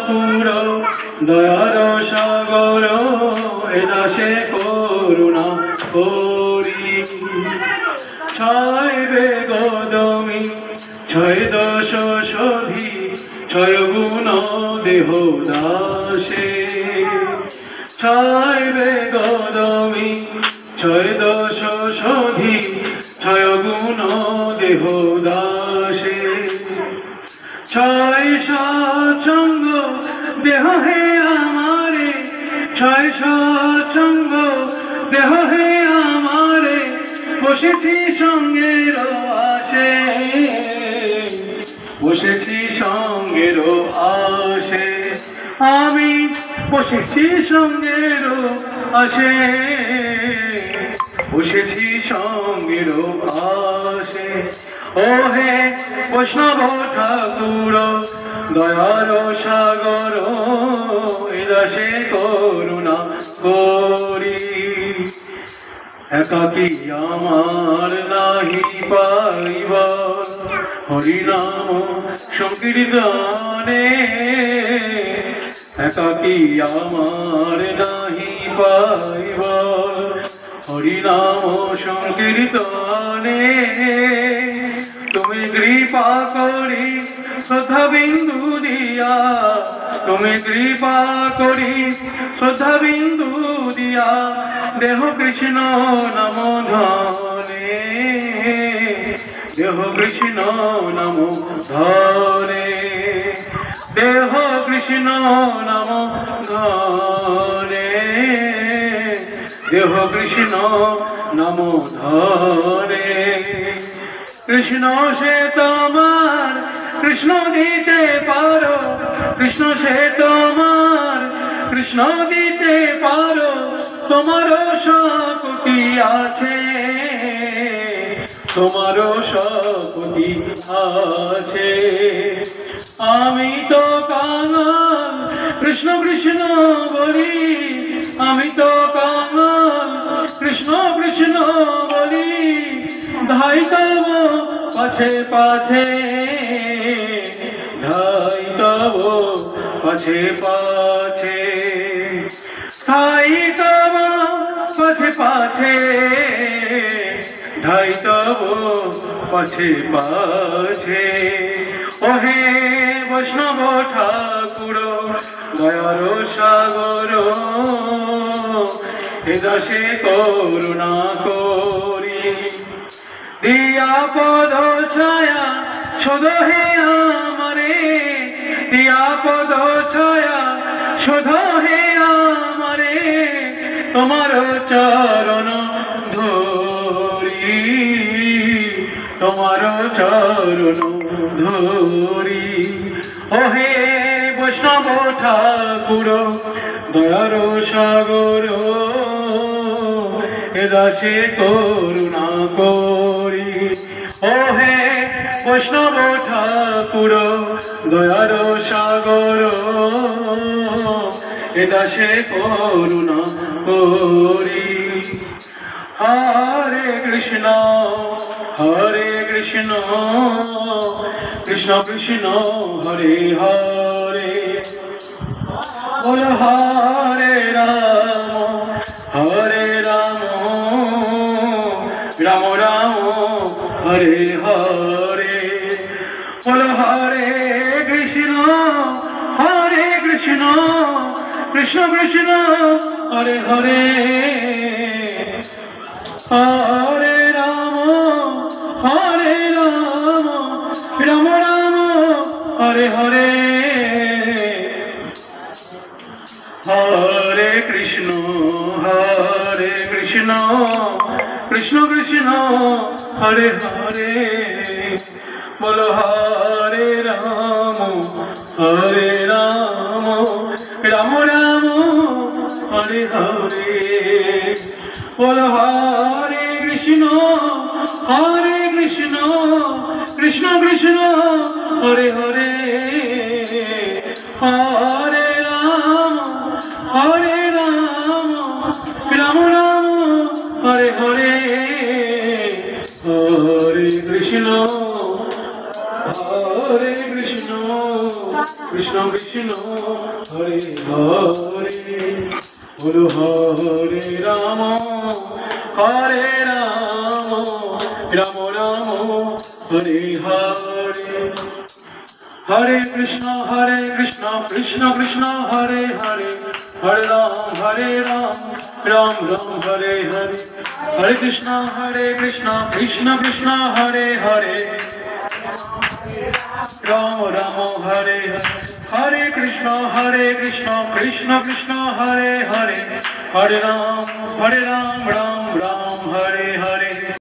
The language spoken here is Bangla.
ঠাকুর দয়ার সাগর এদাসে করুণা করি ছয় বেগদমি ছয় দশ সধি ছয় গুণ দেহ দাসে ছয় বেগদমি ছয় দশ সধি ছয় গুণ দেহ দাসে ছয় সৎসঙ্গ দেহ হে আমারে ছয় সৎসঙ্গ দেহ হে আমারে বসেছি সঙ্গের আসে বসেছি সঙ্গের আসে আমি বসেছি সঙ্গের আসে বসেছি সঙ্গের আসে ও হে বৈষ্ণব ঠাকুর দয়ার সাগর এদাসে করুণা করি একাকী আমার নাহি পাইব হরিনাম সংকীর্তনে একাকী আমার নাহি পাইব হরিনাম সংকীর্তনে তুমি কৃপা করি শ্রদ্ধা বিন্দু দিয়া তুমি কৃপা করি শ্রদ্ধা বিন্দু দিয়া দেহ কৃষ্ণ নাম ধরে দেহ কৃষ্ণ নাম ধরে দেহ কৃষ্ণ নাম ধরে দেহ কৃষ্ণ নাম ধরে কৃষ্ণ সে তোমার কৃষ্ণ দিতে পারো কৃষ্ণ সে তোমার কৃষ্ণ দিতে পারো তোমারও শক্তি আছে তোমারও শক্তি আছে আমি তো কাঙাল কৃষ্ণ কৃষ্ণ বলি আমি তো কাঙাল কৃষ্ণ কৃষ্ণ বলি ধাই তব পাছে পাছে ধাই তব পাছে পাছে ধাই তব পাছে পাছে ধাই তব পাছে পাছে ওহে বৈষ্ণব ঠাকুর দয়ার সাগর এদাসে করুণা করি দিয়া পদ ছায়া শোধ হে আমারে দিয়া পদ ছায়া শোধ হে আমারে তোমার চরণ ধরি তোমার চরণ ধরি ওহে বৈষ্ণব ঠাকুর দয়ার সাগর এদাসে করুণা করি ওহে বৈষ্ণব ঠাকুর দয়ার সাগর এদাসে করুণা করি হরে কৃষ্ণ কৃষ্ণ কৃষ্ণ হরে হরে বল হরে রাম রাম রাম হরে হরে বল হরে কৃষ্ণ কৃষ্ণ কৃষ্ণ হরে হরে হরে রাম রাম রাম হরে হরে হরে কৃষ্ণ কৃষ্ণ কৃষ্ণ হরে হরে বল হরে রাম রাম রাম হরে হরে বল হরে কৃষ্ণ কৃষ্ণ কৃষ্ণ হরে হরে হরে রাম রাম রাম হরে হরে হরে কৃষ্ণ কৃষ্ণ কৃষ্ণ হরে হরে বলো হরে রাম রাম রাম হরে হরে হরে কৃষ্ণ কৃষ্ণ কৃষ্ণ হরে হরে হরে রাম রাম রাম হরে হরে হরে কৃষ্ণ কৃষ্ণ কৃষ্ণ হরে হরে রাম রাম হরে হরে কৃষ্ণ কৃষ্ণ কৃষ্ণ হরে হরে হরে রাম রাম রাম হরে হরে।